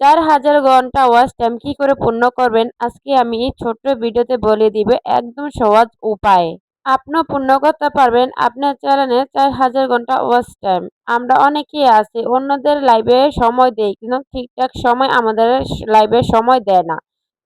4000 ঘন্টা watch time কি করে পূর্ণ করবেন আজকে আমি এই ছোট্ট ভিডিওতে বলে দিব একদম সহজ উপায়ে। আপনিও পূর্ণ করতে পারবেন আপনার চ্যানেলে 4000 ঘন্টা ওয়াচ টাইম। আমরা অনেকেই আছি অন্যদের লাইভে সময় দেই কিন্তু ঠিকঠাক সময় আমাদের লাইভে সময় দেয় না।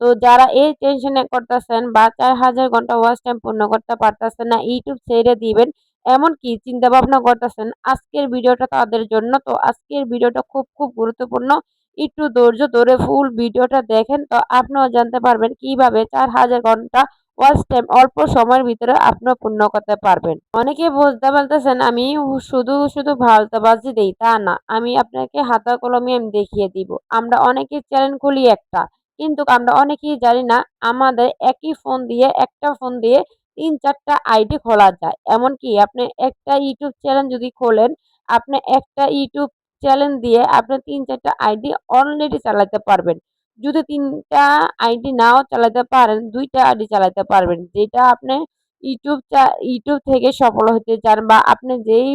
তো যারা এই টেনশনে করতেছেন বা 4000 ঘন্টা ওয়াচ টাইম পূর্ণ করতে পারতেছেন না, ইউটিউব ছেড়ে দিবেন এমনকি চিন্তা ভাবনা করতেছেন, আজকের ভিডিওটা তাদের জন্য। তো আজকের ভিডিওটা খুব খুব গুরুত্বপূর্ণ। একটু ধৈর্য ধরে ফুল ভিডিওটা দেখেন তো আপনিও জানতে পারবেন কিভাবে 4000 ঘন্টা ওয়াচ টাইম অল্প সময়ের ভিতরে আপনিও পূর্ণ করতে পারবেন। অনেকে বুঝতে পারতেছেন আমি শুধু শুধু ভাওতাবাজি দেই, তা না, আমি আপনাকে হাতে কলমে আমি দেখিয়ে দিব। আমরা অনেকে চ্যানেল খুলি একটা, কিন্তু আমরা অনেকেই জানি না আমাদের একই ফোন দিয়ে একটা ফোন দিয়ে 3-4টা আইডি খোলা যায়। এমনকি আপনি একটা ইউটিউব চ্যানেল যদি খোলেন, আপনি একটা ইউটিউব চ্যানেল দিয়ে আপনি 3-4টা আইডি অলরেডি চালাতে পারবেন। যদি 3টা আইডি নাও চালাতে পারেন, 2টা আইডি চালাতে পারবেন। যেটা আপনি ইউটিউব থেকে সফল হতে চান বা আপনি যেই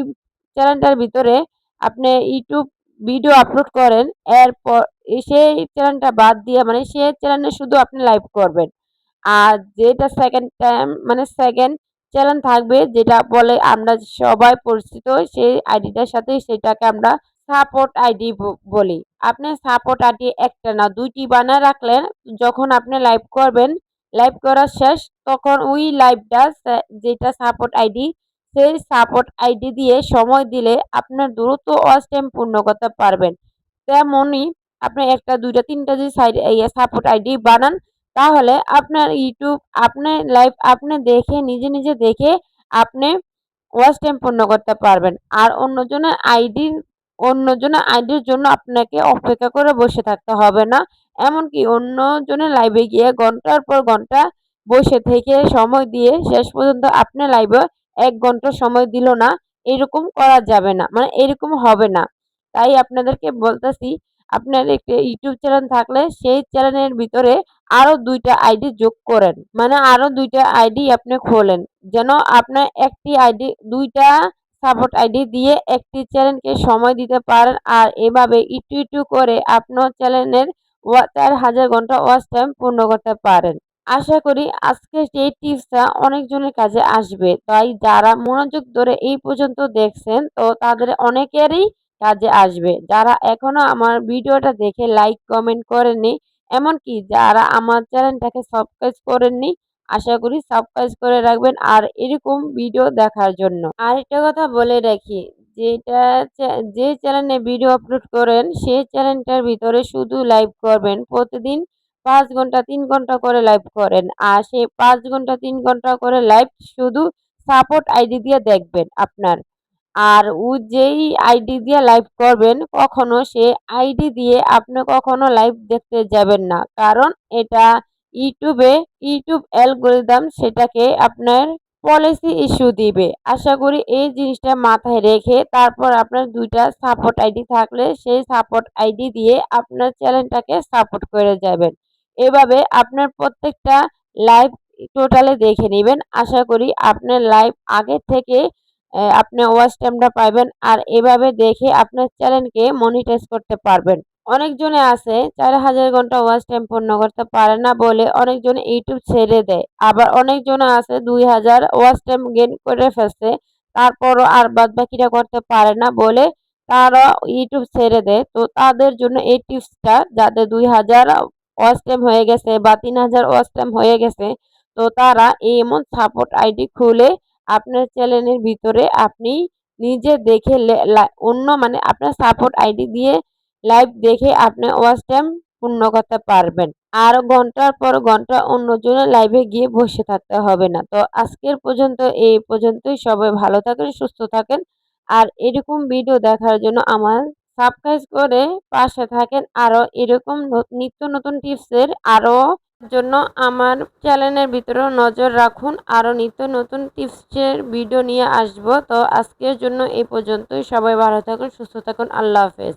চ্যানেলটার ভিতরে আপনি ইউটিউব ভিডিও আপলোড করেন, এরপর সেই চ্যানেলটা বাদ দিয়ে মানে সেই চ্যানেলে শুধু আপনি লাইভ করবেন। আর যেটা সেকেন্ড টাইম মানে সেকেন্ড চ্যানেল থাকবে যেটা বলে আমরা সবাই পরিচিত, সেই আইডিটার সাথে সেটাকে আমরা সাপোর্ট আইডি বলি। আপনি সাপোর্ট আইডি একটা না 2টি বানায় রাখলেন, যখন আপনি লাইভ করবেন, লাইভ করা শেষ তখন ওই লাইভটা যেটা সাপোর্ট আইডি, সেই সাপোর্ট আইডি দিয়ে সময় দিলে আপনার দ্রুত ওয়াচ টাইম পূর্ণ করতে পারবেন। তেমনই আপনি 1টা 2টা 3টা যদি সাপোর্ট আইডি বানান, তাহলে আপনার ইউটিউব আপনি লাইভ আপনি দেখে নিজে নিজে দেখে আপনি ওয়াচ টাইম পূর্ণ করতে পারবেন। আর অন্যজনের আইডির জন্য আপনাকে অপেক্ষা করে বসে থাকতে হবে না। এমনকি অন্যজনের লাইভে গিয়ে ঘন্টার পর ঘন্টা বসে থেকে সময় দিয়ে শেষ পর্যন্ত আপনি লাইভে 1 ঘন্টা সময় দিল না, এরকম করা যাবে না। মানে এরকম হবে না। তাই আপনাদেরকে বলতেছি, আপনার একটা ইউটিউব চ্যানেল থাকলে সেই চ্যানেলের ভিতরে আরো 2টা আইডি যোগ করেন। মানে আরো 2টা আইডি আপনি খোলেন। যেন আপনার একটি আইডি 2টা সাপোর্ট আইডি দিয়ে একটি চ্যানেলকে সময় দিতে পারেন। আর এভাবে একটু একটু করে আপনার চ্যানেলের 4000 ঘন্টা ওয়াচ টাইম পূর্ণ করতে পারেন। আশা করি আজকের এই টিপসটা অনেকজনের কাজে আসবে। তাই যারা মনোযোগ ধরে এই পর্যন্ত দেখছেন তো তাদের অনেকেরই কাজে আসবে। যারা এখনো আমার ভিডিওটা দেখে লাইক কমেন্ট করেননি, এমনকি যারা আমার চ্যানেলটাকে সাবস্ক্রাইব করেননি, আশা করি সাবস্ক্রাইব করে রাখবেন আর এরকম ভিডিও দেখার জন্য। আরেকটা কথা বলে রাখি, যেটা যে চ্যানেলে ভিডিও আপলোড করেন সেই চ্যানেলটার ভিতরে শুধু লাইভ করবেন। প্রতিদিন 5 ঘন্টা 3 ঘন্টা করে লাইভ করেন। আর সেই 5 ঘন্টা 3 ঘন্টা করে লাইভ শুধু সাপোর্ট আইডি দিয়ে দেখবেন আপনার। আর যেই আইডি দিয়ে লাইভ করবেন কখনো সে আইডি দিয়ে আপনি কখনো লাইভ দেখতে যাবেন না। কারণ এটা ইউটিউব অ্যালগরিদম সেটাকে আপনার পলিসি ইস্যু দিবে। আশা করি এই জিনিসটা মাথায় রেখে তারপর আপনার 2টা সাপোর্ট আইডি থাকলে সেই সাপোর্ট আইডি দিয়ে আপনার চ্যানেলটাকে সাপোর্ট করে যাবেন। এভাবে আপনার প্রত্যেকটা লাইভ টোটালে দেখে নিবেন। আশা করি আপনার লাইভ আগে থেকে আপনি ওয়াচ টাইমটা পাইবেন আর এভাবে দেখে আপনার চ্যানেলকে মনিটাইজ করতে পারবেন। অনেকজনে আছে 4000 ঘন্টা ওয়াচ টাইম পূর্ণ করতে পারে না বলে অনেকজনে ইউটিউব ছেড়ে দেয়। আবার অনেকজন আছে 2000 ওয়াচ টাইম গেইন করে ফেলছে, তারপরও আর বাদবাকিটা করতে পারে না বলে তারা ইউটিউব ছেড়ে দেয়। তো তাদের জন্য এই টিপসটা, যাদের 2000 ওয়াচ টাইম হয়ে গেছে বা 3000 ওয়াচ টাইম হয়ে গেছে, তো তারা এমন সাপোর্ট আইডি খুলে আপনার চ্যানেলের ভিতরে আপনি নিজে দেখে অন্য মানে আপনার সাপোর্ট আইডি দিয়ে লাইভ দেখে আপনি ওয়াচ টাইম পূর্ণ করতে পারবেন। আর ঘন্টার পর ঘন্টা অন্যজনের লাইভে গিয়ে বসে থাকতে হবে না। তো আজকের পর্যন্ত এই পর্যন্তই। সবাই ভালো থাকেন, সুস্থ থাকেন। আর এরকম ভিডিও দেখার জন্য আমার সাবস্ক্রাইব করে পাশে থাকেন। আরো এরকম নিত্য নতুন টিপসের আরো জন্য আমার চ্যানেলের ভিতরেও নজর রাখুন। আরো নিত্য নতুন টিপসের ভিডিও নিয়ে আসব। তো আজকের জন্য এই পর্যন্তই। সবাই ভালো থাকুন, সুস্থ থাকুন। আল্লাহ হাফেজ।